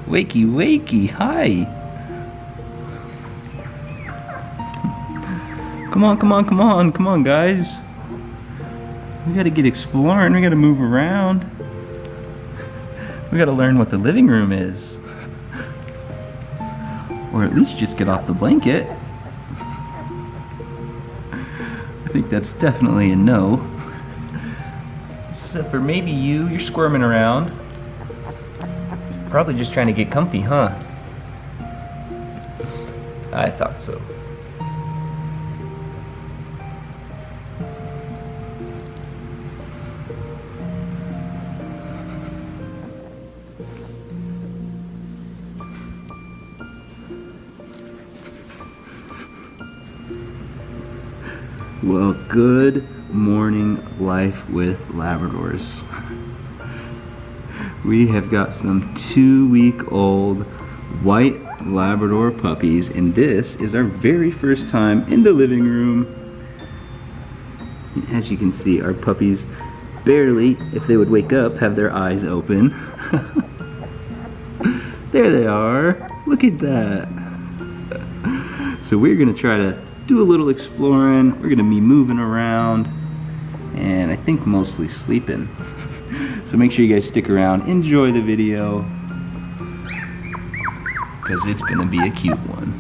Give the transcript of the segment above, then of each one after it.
Wakey, wakey, hi. Come on, come on, come on, come on, guys. We gotta get exploring, we gotta move around. We gotta learn what the living room is. Or at least just get off the blanket. I think that's definitely a no. Except for maybe you're squirming around. Probably just trying to get comfy, huh? I thought so. Well, good morning, life with Labradors. We have got some 2-week-old white Labrador puppies, and this is our very first time in the living room. As you can see, our puppies barely, if they would wake up, have their eyes open. There they are. Look at that. So we're gonna try to do a little exploring. We're gonna be moving around, and I think mostly sleeping. So make sure you guys stick around, enjoy the video, because it's gonna be a cute one.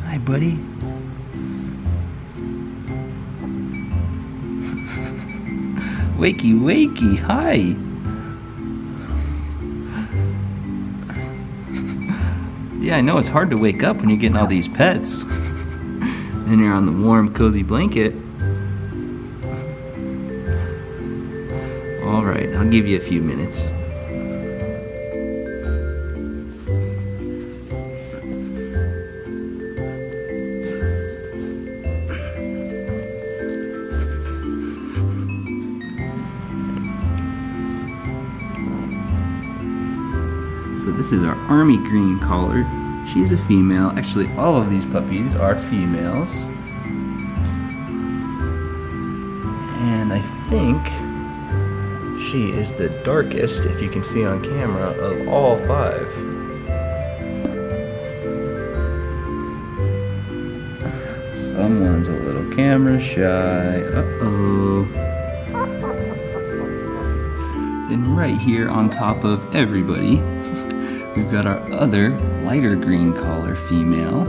Hi, buddy. Wakey, wakey, hi. Yeah, I know it's hard to wake up when you're getting all these pets. Then you're on the warm, cozy blanket. All right, I'll give you a few minutes. So this is our army green collar. She's a female. Actually, all of these puppies are females. And I think she is the darkest, if you can see on camera, of all 5. Someone's a little camera shy. Uh-oh. And right here on top of everybody, we've got our other lighter green collar female.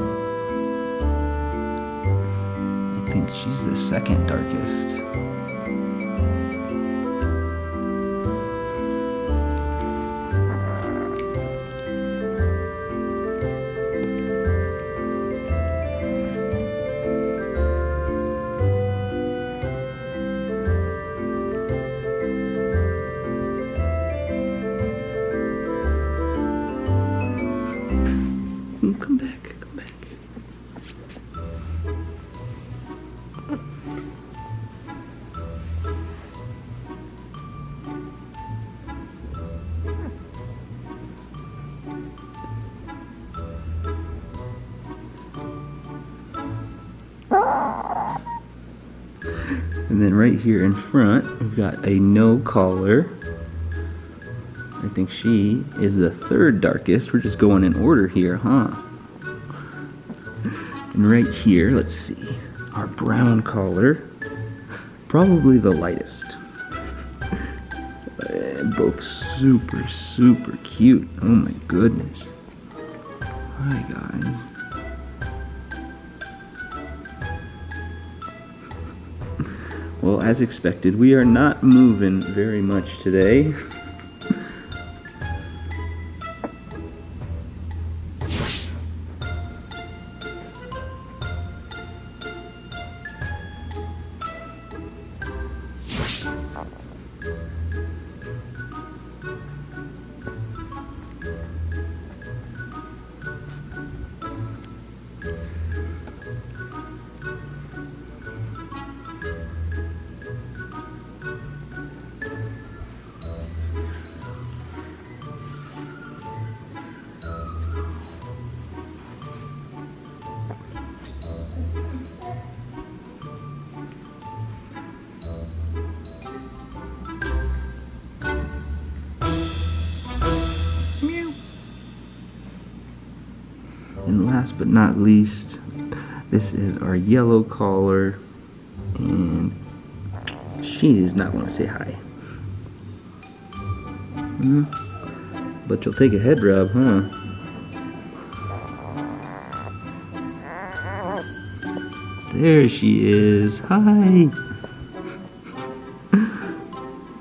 I think she's the second darkest. Come back, come back. And then right here in front, we've got a no collar. I think she is the third darkest. We're just going in order here, huh? And right here, let's see, our brown collar, probably the lightest. Both super, super cute. Oh my goodness. Hi guys. Well, as expected, we are not moving very much today. And last but not least, this is our yellow collar, and she does not want to say hi. But you'll take a head rub, huh? There she is. Hi.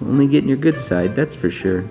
Only getting your good side, that's for sure.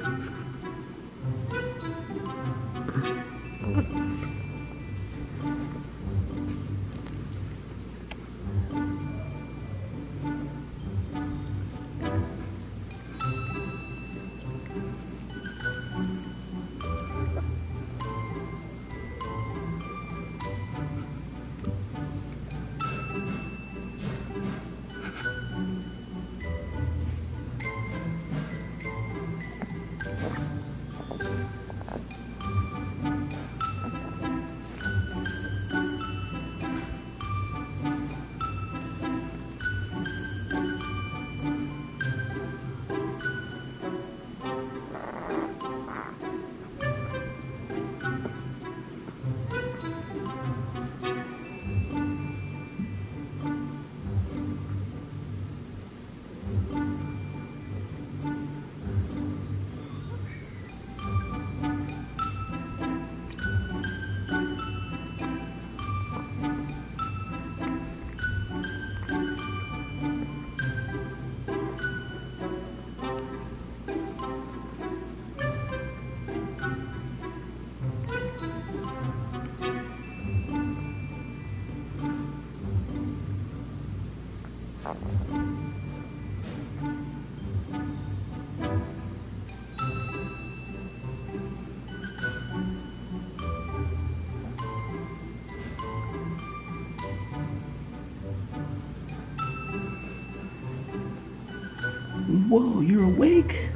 Whoa, you're awake?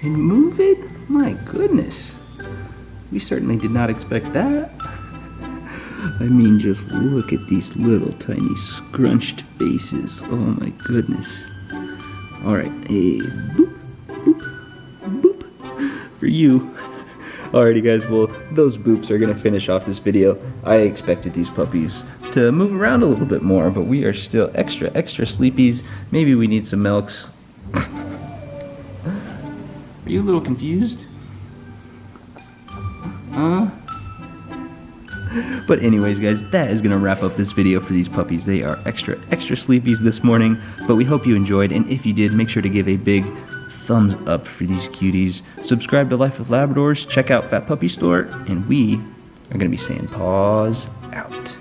And moving? My goodness. We certainly did not expect that. I mean, just look at these little tiny scrunched faces. Oh my goodness. Alright, hey, boop, boop, boop. For you. Alrighty guys, well, those boops are gonna finish off this video. I expected these puppies to move around a little bit more, but we are still extra sleepies. Maybe we need some milks. Are you a little confused? Huh? But anyways guys, that is gonna wrap up this video for these puppies. They are extra sleepies this morning, but we hope you enjoyed, and if you did, make sure to give a big thumbs up for these cuties. Subscribe to Life with Labradors, check out Fat Puppy Store, and we are gonna be saying paws out.